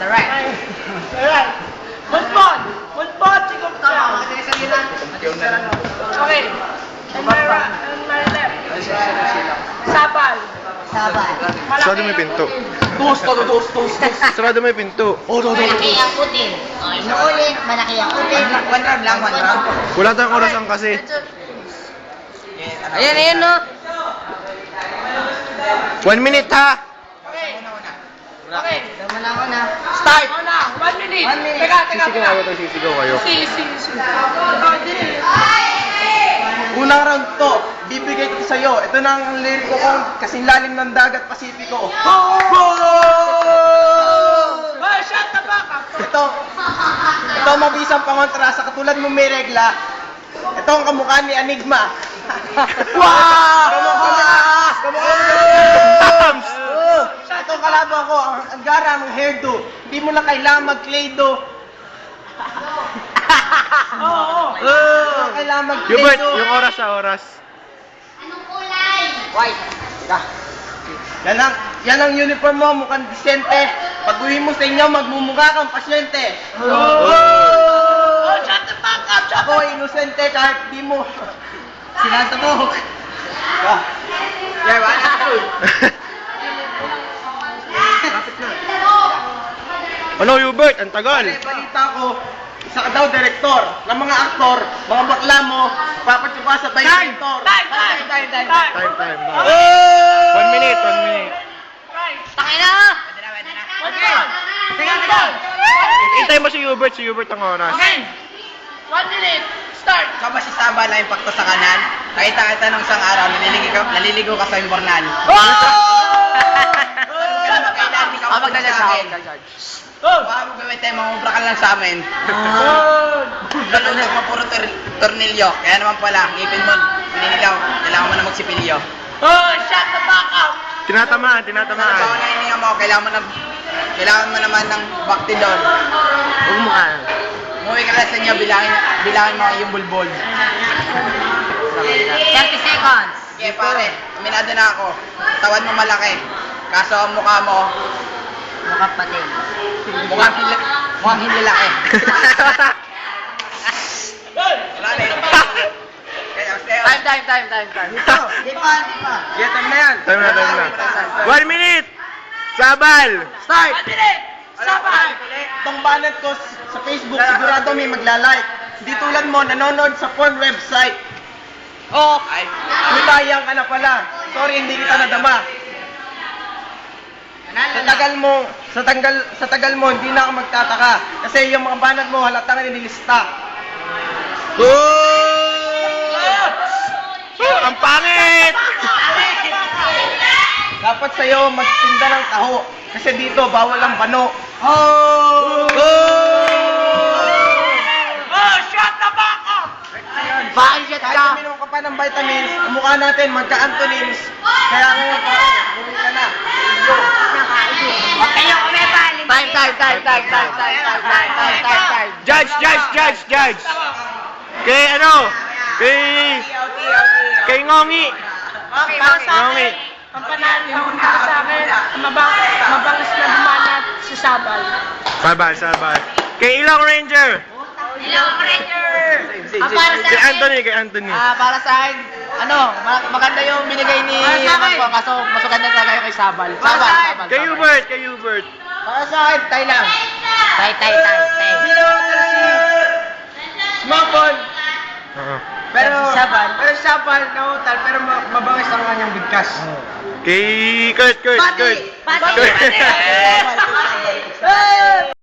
Alright. Alright. Mulpon! Mulpon! Sigong siya. Okay. And my left. Sabal. Sabay. Sarado mo yung pinto. Toast. Sarado mo yung pinto. Malaki ang putin. O, inuulit, malaki ang putin. One round lang, one round. Wala tayong orasan kasi. Ayan, no? 1 minute ha! Okay. Tama na ako na. Start. Ako na. 1 minute. 1 minute. Teka. Sisigaw kayo, sisigaw kayo. Si. Unang round to, bibigay ko sa'yo. Ito na ang liriko kong kasing lalim ng dagat Pasipiko. Oh, shut the fuck up. Ito mabisang pangontra sa katulad mo may regla. Ito ang kamukha ni Enigma. Kamukha ni Ito ang kalaban ko, ang gara ng hairdo. Hindi mo lang kailangan mag-claydo. Kailangan mag-claydo. Hubert, yung oras sa oras. Anong kulay? White. Yan ang uniform mo, mukhang disente. Pag uwi mo sa inyo, magmumukha kang pasyente. Oh, shut the fuck up. Ako, inosente kahit di mo sinatabok. Ano, Hubert? Ang tagal. Balita ko, isa ka daw direktor ng mga aktor, mga bakla mo, papatsuka sa director. Time. Time. 1 minute. Takay na! Okay. Hintay mo si Hubert ang oras. Okay. 1 minute. Start. Ikaw ba si Saba na yung pakto sa kanan? Kahit kita nung isang araw, naliligo ka sa imbornal. Kapag nag-judge. Bago gawin tayo, mamubra ka lang sa amin. Ganun mo puro tornilyo. Kaya naman pala, ngipin mo, pininigaw, kailangan mo na magsipilyo. Oh, shut the fuck up. Tinatamaan. Bawal na hininga mo, kailangan mo naman ng bakti doon. Huwag mo ka. Umuwi ka lang sa inyo, bilangin mo yung bulbol. 30 seconds. Okay pare, aminado na ako. Tawad mo malaki. Kaso ang mukha mo, Mukhang patin. mukhang hindi laki. Wala na eh. Kaya, Time. Di pa. Getan na yan. Time na. 1 minute! Sabal! Start! 1 minute. Sabay. Itong banat ko sa Facebook, sigurado may magla-like. Hindi tulad mo, nanonood sa porn website. Oh, ay, nitayang ka na pala. Sorry, hindi kita nadama. Sa tagal mo, hindi na ako magtataka. Kasi yung mga banat mo, halatang nililista. Ang pangit! Dapat sa'yo magtinda ng taho. Kasi dito, bawal ang bano. Oh, shut the fuck up. Bakit Kahit uminom ka pa ng vitamins, ang mukha natin magka-antonins. Kaya ngayon, bumili ka na. Huwag kayong kumepal. Time. Judge! Kay Kay Ngongi! Okay, para sa akin, ang panalo para sa akin, mabangis na bumanat si Sabal. Sabal. Kay Ilong Ranger! Ang para sa Kay akin, Anthony. Para sa akin, maganda yung binigay ni Marco, kaso mas maganda talaga yung kay Sabal. Kay Hubert. Para sa akin, tayo lang. Tay. Sino Smakon. Pero Sabal, nautal, pero mabangis ang kanyang bigkas. Kay Kurt. Pati. Kurt.